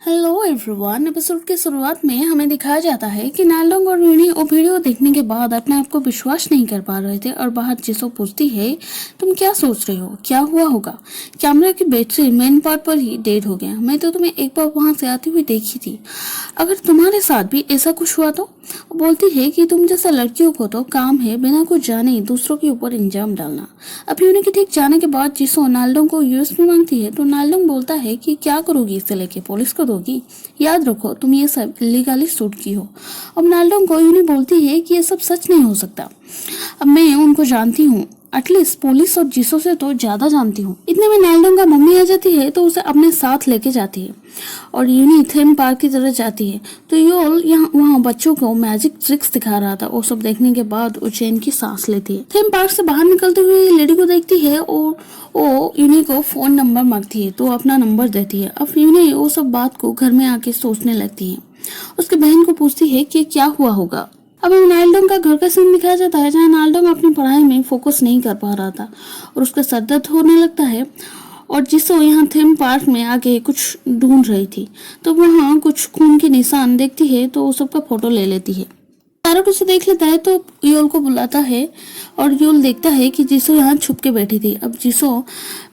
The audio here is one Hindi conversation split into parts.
Hello everyone. एपिसोड की शुरुआत में हमें दिखाया जाता है कि नालडोंग और यूनी वो वीडियो देखने के बाद अपने आप को विश्वास नहीं कर पा रहे थे और बाहर जिसो पूछती है, तुम क्या सोच रहे हो, क्या हुआ होगा? कैमरा की बैटरी मेन पार्ट पर ही डेड हो गया। मैं तो तुम्हें एक बार वहां से आती हुई देखी थी। अगर तुम्हारे साथ भी ऐसा कुछ हुआ तो? वो बोलती है कि तुम जैसा लड़कियों को तो काम है बिना कुछ जाने दूसरों के ऊपर इंजाम डालना। अब यूनी के ठीक जाने के बाद जिसो नालडोंग को यूएस में मांगती है तो नालडोंग बोलता है कि क्या करोगी इसे लेके, पुलिस को दोगी? याद रखो तुम ये सब इलीगली शूट की हो। अब नालडोंग को यूनी बोलती है कि ये सब सच नहीं हो सकता। अब मैं उनको जानती हूँ, एटलीस्ट पुलिस और जिसो से तो ज्यादा जानती हूँ। इतने में नालडोंग का मम्मी आ जाती है तो उसे अपने साथ लेके जाती है और यूनी थीम पार्क की तरफ जाती है तो योल यहाँ वहाँ बच्चों को मैजिक ट्रिक्स दिखा रहा था। वो सब देखने के बाद वो चैन की सांस लेती है। थीम पार्क से बाहर निकलते हुए लेडी को देखती है और वो यूनी को फोन नंबर मांगती है तो अपना नंबर देती है। अब यूनी वो सब बात को घर में आके सोचने लगती है। उसके बहन को पूछती है कि क्या हुआ होगा। अब नालडोंग का घर का सीन दिखाया जाता है जहाँ नालडोंग अपनी पढ़ाई में फोकस नहीं कर पा रहा था और उसका सर दर्द होने लगता है और जिसो यहाँ थीम पार्क में आके कुछ ढूंढ रही थी तो वहाँ कुछ खून के निशान देखती है तो वो सबका फोटो ले लेती है। पैरोट उसे देख लेता है तो योल को बुलाता है और योल देखता है कि जिसो यहाँ छुप के बैठी थी। अब जिसो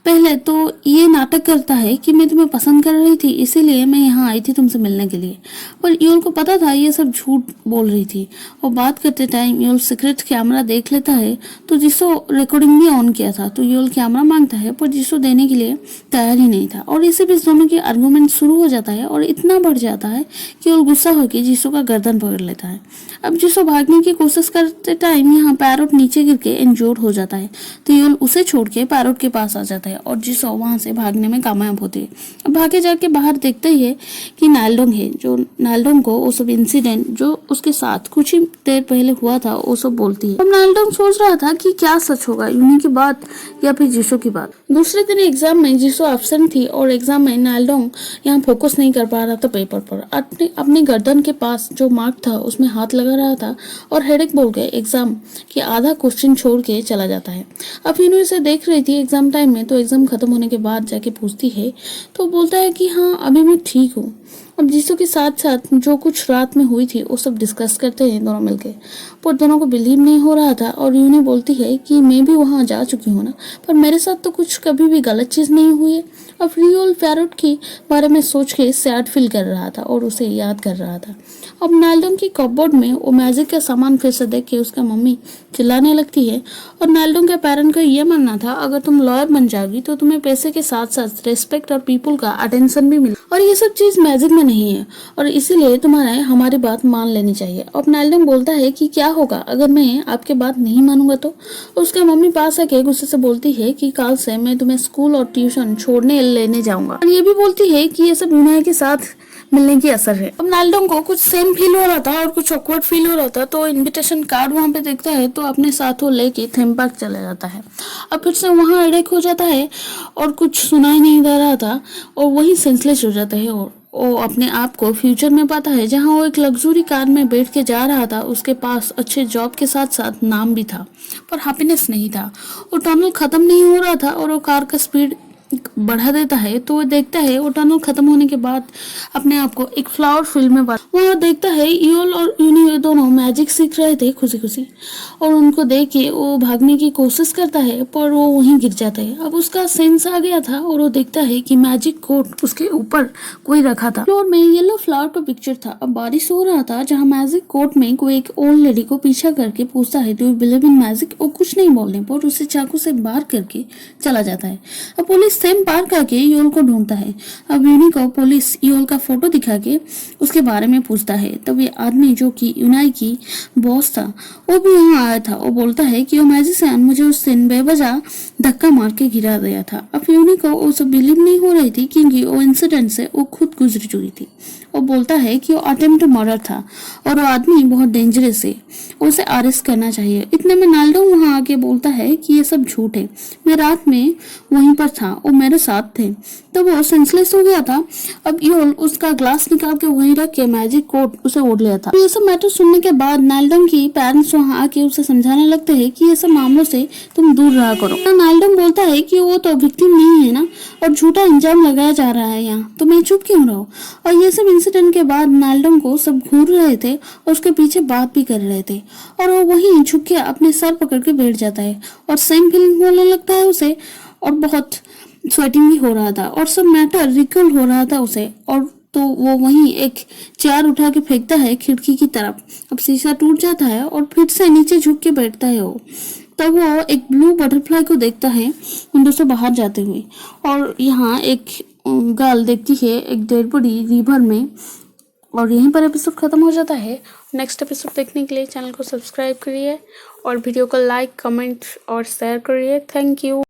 पहले तो ये नाटक करता है कि मैं तुम्हें पसंद कर रही थी इसीलिए मैं यहाँ आई थी तुमसे मिलने के लिए, पर योल को पता था ये सब झूठ बोल रही थी। और बात करते टाइम योल सीक्रेट कैमरा देख लेता है तो जिसो रिकॉर्डिंग भी ऑन किया था तो योल कैमरा मांगता है पर जिसो देने के लिए तैयार ही नहीं था और इसी बीच दोनों की आर्गुमेंट शुरू हो जाता है और इतना बढ़ जाता है कि योल गुस्सा होकर जिसो का गर्दन पकड़ लेता है। अब जिसो भागने की कोशिश करते टाइम यहाँ पैरोट नीचे गिर के इंजोर्ड हो जाता है तो योल उसे छोड़ के पैरोट के पास आ जाता है और जिसो वहां से भागने में कामयाब होती है। अब भागे जाके बाहर देखते ही है कि नालडोंग है जो नालडोंग को वो सब इंसिडेंट जो उसके साथ कुछ ही देर पहले हुआ था वो सब बोलती है। अब नालडोंग सोच रहा था कि क्या सच होगा, यूनी की बात या फिर जिसो की बात। दूसरे दिन एग्जाम में जिसो एब्सेंट थी और एग्जाम में नालडोंग यहाँ फोकस नहीं कर पा रहा था पेपर पर। अपनी गर्दन के पास जो मार्क था उसमें हाथ लगा रहा था और हेडेक बोल के एग्जाम के आधा क्वेश्चन छोड़ के चला जाता है। अब यूनी इसे देख रही थी एग्जाम टाइम में तो एग्जाम खत्म होने के बाद जाके पूछती है तो बोलता है कि हाँ अभी मैं ठीक हूँ। अब जिसो के साथ साथ जो कुछ रात में हुई थी वो सब डिस्कस करते हैं दोनों मिलके, पर दोनों को बिलीव नहीं हो रहा था और यूनी बोलती है कि मैं भी वहाँ जा चुकी हूँ ना, पर मेरे साथ तो कुछ कभी भी गलत चीज़ नहीं हुई है। अब रियोल पैरोट के बारे में सोच के सैड फील कर रहा था और उसे याद कर रहा था। अब नालडोंग की कपबोर्ड में वो मैजिक का सामान फिर से देख के उसका मम्मी चिल्लाने लगती है और नालडोंग के पेरेंट का ये मानना था अगर तुम लॉयर बन जाओगी तो तुम्हें पैसे के साथ साथ रिस्पेक्ट और पीपल का अटेंशन भी मिले और ये सब चीज मैजिक में नहीं है और इसीलिए तुम्हारे हमारी बात मान लेनी चाहिए। अब नालडोंग बोलता है कि क्या होगा अगर मैं आपके बात नहीं मानूंगा तो? उसका मम्मी पास आके गुस्से से बोलती है कि कल से मैं तुम्हें स्कूल और ट्यूशन छोड़ने लेने जाऊंगा और ये भी बोलती है कि ये सब यूना के साथ मिलने की असर है। अब नालडोंग को कुछ सेम फील हो रहा था और कुछ ऑकवर्ड फील हो रहा था तो इनविटेशन कार्ड वहां पे देखता है तो अपने साथ वो लेके थीम पार्क चला जाता है। अब फिर से वहां हेडेक हो जाता है और कुछ सुनाई नहीं दे रहा था और वही सेंसलेस हो जाता है और वो अपने आप को फ्यूचर में पाता है जहां वो एक लग्जरी कार में बैठ के जा रहा था। उसके पास अच्छे जॉब के साथ साथ नाम भी था पर हैप्पीनेस नहीं था। वो टनल खत्म नहीं हो रहा था और वो कार का स्पीड बढ़ा देता है तो वो देखता है वो टनल खत्म होने के बाद अपने आप को एक फ्लावर फील्ड में वहाँ देखता है योल और यूनी दोनों मैजिक सीख रहे थे खुशी खुशी और उनको देख के वो भागने की कोशिश करता है पर वो वहीं गिर जाता है। अब उसका सेंस आ गया था और वो देखता है कि मैजिक कोट उसके ऊपर कोई रखा था। फ्लोर में येलो फ्लावर का पिक्चर था। अब बारिश हो रहा था जहाँ मैजिक कोट में कोई एक ओल्ड लेडी को पीछा करके पूछता है do you believe in magic. वो कुछ नहीं बोलने पर उसे चाकू से बार करके चला जाता है। अब पुलिस थीम पार्क आके योल को ढूंढता है। अब यूनी को पुलिस योल का फोटो दिखा के उसके बारे में पूछता है तब ये आदमी जो कि यूनाई की बॉस था वो भी यहाँ आया था। वो बोलता है कि वो मैजिशियन मुझे उस दिन बेवजह धक्का मार के गिरा दिया था। अब यूनी को वो सब बिलीव नहीं हो रही थी क्योंकि वो इंसिडेंट से वो खुद गुजर चुकी थी। वो बोलता है कि वो अटेम्प्ट मर्डर था और वो आदमी बहुत डेंजरस है, उसे अरेस्ट करना चाहिए। इतने में नालडोंग वहाँ आके बोलता है कि ये सब झूठ है, मैं रात में वहीं पर था, वो मेरे साथ थे। तो वो सेंसलेस हो गया था। अब योल उसका ग्लास निकाल के वहीं रख के मैजिक कोट उसे ओढ़ लिया था। ये सब मैटर सुनने के बाद नालडोंग की पेरेंट्स वहाँ आके उसे समझाने लगते हैं कि ये सब मामलों से तुम दूर रहा करो। नालडोंग बोलता है कि वो तो विक्टिम नहीं है ना, और झूठा इल्जाम लगाया जा रहा है यहाँ, तो मैं चुप क्यों रहूं। और ये सब इंसिडेंट के बाद नालडोंग को सब घूर रहे थे और उसके पीछे बात भी कर रहे थे, और वो वहीं झुक के अपने सर पकड़ के बैठ जाता है और सेम फीलिंग होने लगता है उसे, और बहुत स्वेटिंग भी हो रहा था और सब मैटर रिकॉल हो रहा था उसे। और तो वो वहीं एक चेयर उठा के फेंकता है खिड़की की तरफ। अब शीशा टूट जाता है और फिर से नीचे झुक के बैठता है वो। तब वो एक ब्लू बटरफ्लाई को देखता है विंडो से बाहर जाते हुए, और यहाँ एक गर्ल देखती है एक डेड बॉडी रिवर में। और यहीं पर एपिसोड खत्म हो जाता है। नेक्स्ट एपिसोड देखने के लिए चैनल को सब्सक्राइब करिए और वीडियो को लाइक, कमेंट और शेयर करिए। Thank you.